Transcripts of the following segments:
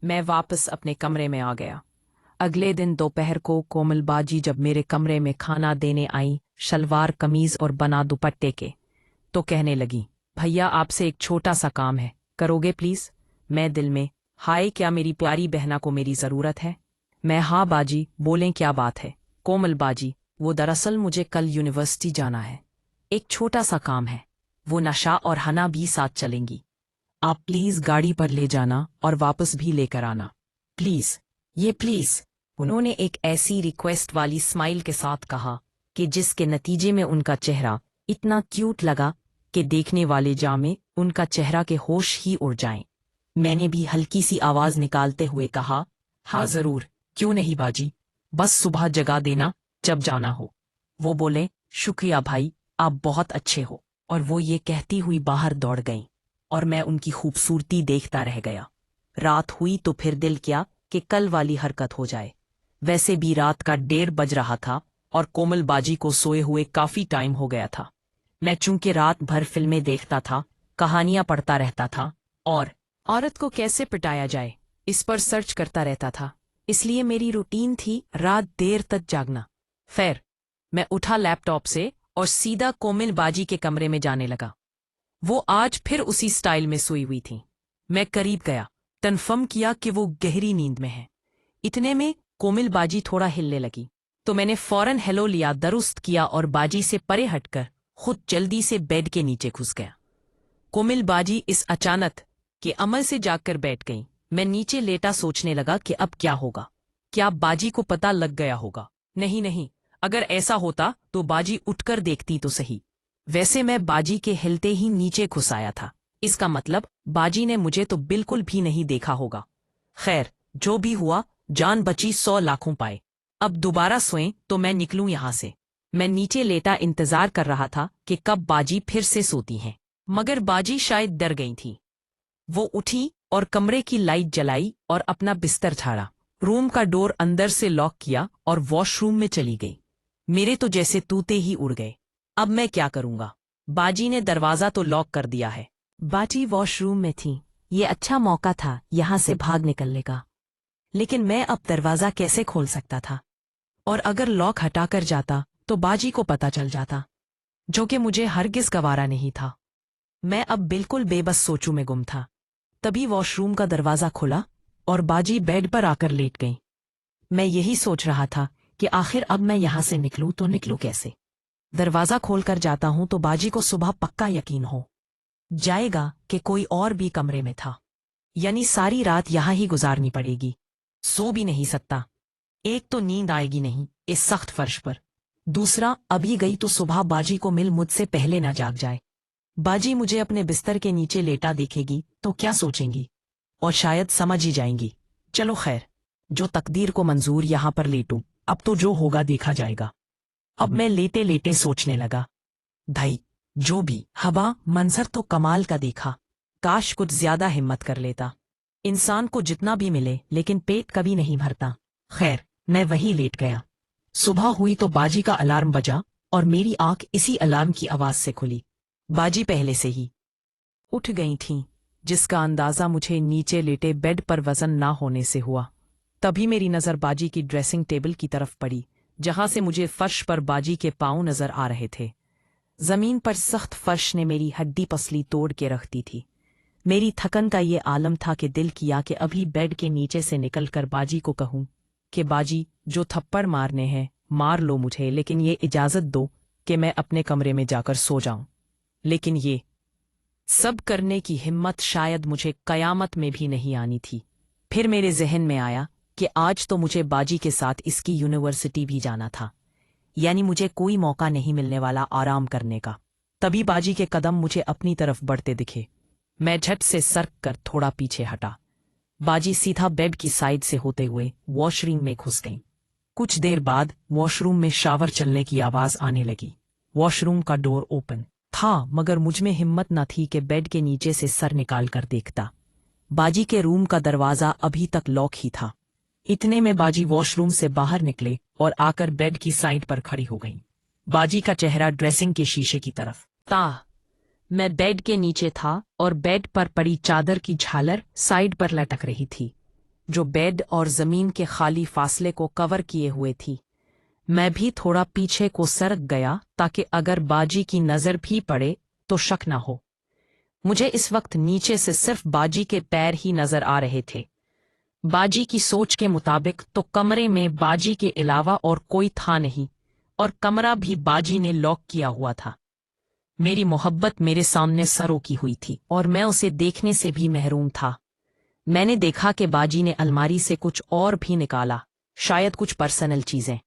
मैं वापस अपने कमरे में आ गया। अगले दिन दोपहर को कोमल बाजी जब मेरे कमरे में खाना देने आई, शलवार कमीज और बना दुपट्टे के, तो कहने लगी, भैया आपसे एक छोटा सा काम है, करोगे प्लीज? मैं दिल में, हाय क्या मेरी प्यारी बहना को मेरी जरूरत है? मैं, हाँ बाजी बोलें क्या बात है? कोमल बाजी, वो दरअसल मुझे कल यूनिवर्सिटी जाना है, एक छोटा सा काम है, वो नशा और हना भी साथ चलेंगी। आप प्लीज गाड़ी पर ले जाना और वापस भी लेकर आना, प्लीज, ये प्लीज। उन्होंने एक ऐसी रिक्वेस्ट वाली स्माइल के साथ कहा कि जिसके नतीजे में उनका चेहरा इतना क्यूट लगा कि देखने वाले जामे उनका चेहरा के होश ही उड़ जाएं। मैंने भी हल्की सी आवाज निकालते हुए कहा, हाँ जरूर, क्यों नहीं बाजी, बस सुबह जगा देना जब जाना हो। वो बोले, शुक्रिया भाई, आप बहुत अच्छे हो। और वो ये कहती हुई बाहर दौड़ गईं और मैं उनकी खूबसूरती देखता रह गया। रात हुई तो फिर दिल किया कि कल वाली हरकत हो जाए। वैसे भी रात का 1:30 बज रहा था और कोमल बाजी को सोए हुए काफी टाइम हो गया था। मैं चूंकि रात भर फिल्में देखता था, कहानियां पढ़ता रहता था और औरत को कैसे पिटाया जाए इस पर सर्च करता रहता था, इसलिए मेरी रूटीन थी रात देर तक जागना। खैर, मैं उठा लैपटॉप से और सीधा कोमल बाजी के कमरे में जाने लगा। वो आज फिर उसी स्टाइल में सोई हुई थी। मैं करीब गया, कन्फर्म किया कि वो गहरी नींद में है। इतने में कोमल बाजी थोड़ा हिलने लगी, तो मैंने फौरन हेलो लिया, दुरुस्त किया और बाजी से परे हटकर खुद जल्दी से बेड के नीचे घुस गया। कोमल बाजी इस अचानक के अमल से जागकर बैठ गई। मैं नीचे लेटा सोचने लगा कि अब क्या होगा। क्या बाजी को पता लग गया होगा? नहीं नहीं, अगर ऐसा होता तो बाजी उठकर देखती तो सही। वैसे मैं बाजी के हिलते ही नीचे घुस आया था, इसका मतलब बाजी ने मुझे तो बिल्कुल भी नहीं देखा होगा। खैर, जो भी हुआ, जान बची 100 लाखों पाए। अब दोबारा सोएं तो मैं निकलूं यहां से। मैं नीचे लेटा इंतजार कर रहा था कि कब बाजी फिर से सोती हैं, मगर बाजी शायद डर गई थी। वो उठी और कमरे की लाइट जलाई और अपना बिस्तर झाड़ा, रूम का डोर अंदर से लॉक किया और वॉशरूम में चली गई। मेरे तो जैसे तूते ही उड़ गए। अब मैं क्या करूंगा? बाजी ने दरवाजा तो लॉक कर दिया है। बाजी वॉशरूम में थी, ये अच्छा मौका था यहां से भाग निकलने का। लेकिन मैं अब दरवाजा कैसे खोल सकता था? और अगर लॉक हटाकर जाता तो बाजी को पता चल जाता, जो कि मुझे हरगिज गवारा नहीं था। मैं अब बिल्कुल बेबस सोचों में गुम था। तभी वॉशरूम का दरवाजा खुला और बाजी बेड पर आकर लेट गई। मैं यही सोच रहा था कि आखिर अब मैं यहां से निकलूं तो निकलूं कैसे? दरवाजा खोलकर जाता हूं तो बाजी को सुबह पक्का यकीन हो जाएगा कि कोई और भी कमरे में था, यानी सारी रात यहां ही गुजारनी पड़ेगी। सो भी नहीं सकता, एक तो नींद आएगी नहीं इस सख्त फर्श पर, दूसरा अभी गई तो सुबह बाजी को मिल मुझसे पहले ना जाग जाए। बाजी मुझे अपने बिस्तर के नीचे लेटा देखेगी तो क्या सोचेंगी, और शायद समझ ही जाएंगी। चलो खैर, जो तकदीर को मंजूर यहां पर लेटूं, अब तो जो होगा देखा जाएगा। अब मैं लेटे लेटे सोचने लगा, भाई जो भी हवा मंजर तो कमाल का देखा, काश कुछ ज्यादा हिम्मत कर लेता। इंसान को जितना भी मिले लेकिन पेट कभी नहीं भरता। खैर, मैं वहीं लेट गया। सुबह हुई तो बाजी का अलार्म बजा और मेरी आंख इसी अलार्म की आवाज से खुली। बाजी पहले से ही उठ गई थीं, जिसका अंदाजा मुझे नीचे लेटे बेड पर वजन ना होने से हुआ। तभी मेरी नजर बाजी की ड्रेसिंग टेबल की तरफ पड़ी, जहां से मुझे फर्श पर बाजी के पांव नजर आ रहे थे। जमीन पर सख्त फर्श ने मेरी हड्डी पसली तोड़ के रख दी थी। मेरी थकन का ये आलम था कि दिल किया कि अभी बेड के नीचे से निकलकर बाजी को कहूं कि बाजी, जो थप्पड़ मारने हैं मार लो मुझे, लेकिन ये इजाजत दो कि मैं अपने कमरे में जाकर सो जाऊं। लेकिन ये सब करने की हिम्मत शायद मुझे कयामत में भी नहीं आनी थी। फिर मेरे जहन में आया कि आज तो मुझे बाजी के साथ इसकी यूनिवर्सिटी भी जाना था, यानी मुझे कोई मौका नहीं मिलने वाला आराम करने का। तभी बाजी के कदम मुझे अपनी तरफ बढ़ते दिखे। मैं झट से सरक कर थोड़ा पीछे हटा। बाजी सीधा बेड की साइड से होते हुए वॉशरूम में घुस गई। कुछ देर बाद वॉशरूम में शावर चलने की आवाज आने लगी। वॉशरूम का डोर ओपन था, मगर मुझमें हिम्मत न थी कि बेड के नीचे से सर निकाल कर देखता। बाजी के रूम का दरवाजा अभी तक लॉक ही था। इतने में बाजी वॉशरूम से बाहर निकले और आकर बेड की साइड पर खड़ी हो गई। बाजी का चेहरा ड्रेसिंग के शीशे की तरफ था। मैं बेड के नीचे था और बेड पर पड़ी चादर की झालर साइड पर लटक रही थी। जो बेड और जमीन के खाली फासले को कवर किए हुए थी। मैं भी थोड़ा पीछे को सरक गया ताकि अगर बाजी की नजर भी पड़े तो शक न हो। मुझे इस वक्त नीचे से सिर्फ बाजी के पैर ही नजर आ रहे थे। बाजी की सोच के मुताबिक तो कमरे में बाजी के अलावा और कोई था नहीं, और कमरा भी बाजी ने लॉक किया हुआ था। मेरी मोहब्बत मेरे सामने सरों की हुई थी और मैं उसे देखने से भी महरूम था। मैंने देखा कि बाजी ने अलमारी से कुछ और भी निकाला, शायद कुछ पर्सनल चीजें।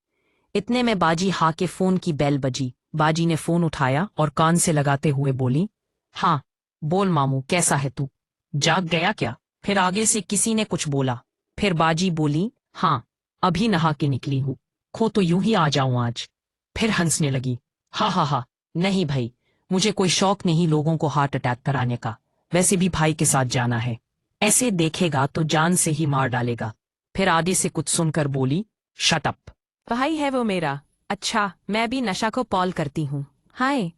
इतने में बाजी हाँ के फोन की बेल बजी। बाजी ने फोन उठाया और कान से लगाते हुए बोली, हाँ बोल मामू, कैसा है तू, जाग गया क्या? फिर आगे से किसी ने कुछ बोला। फिर बाजी बोली, हाँ अभी नहा के निकली हूँ, खो तो यूं ही आ जाऊं आज। फिर हंसने लगी, हा हा हा, नहीं भाई, मुझे कोई शौक नहीं लोगों को हार्ट अटैक कराने का, वैसे भी भाई के साथ जाना है, ऐसे देखेगा तो जान से ही मार डालेगा। फिर आगे से कुछ सुनकर बोली, शट अप। भाई है वो मेरा, अच्छा मैं भी नशा को पॉल करती हूँ, हाय।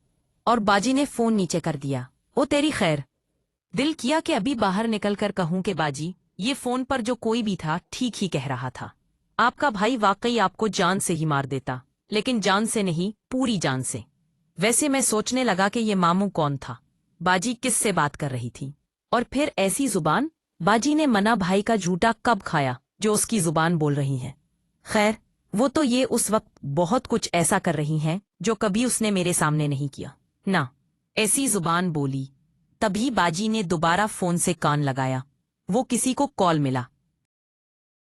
और बाजी ने फोन नीचे कर दिया। ओ तेरी खैर। दिल किया कि अभी बाहर निकलकर कहूं कि बाजी, ये फोन पर जो कोई भी था ठीक ही कह रहा था। आपका भाई वाकई आपको जान से ही मार देता, लेकिन जान से नहीं, पूरी जान से। वैसे मैं सोचने लगा कि ये मामू कौन था, बाजी किस से बात कर रही थी, और फिर ऐसी जुबान, बाजी ने मना भाई का झूठा कब खाया जो उसकी जुबान बोल रही है। खैर, वो तो ये उस वक्त बहुत कुछ ऐसा कर रही हैं जो कभी उसने मेरे सामने नहीं किया ना। ऐसी जुबान बोली। तभी बाजी ने दोबारा फोन से कान लगाया। वो किसी को कॉल मिला।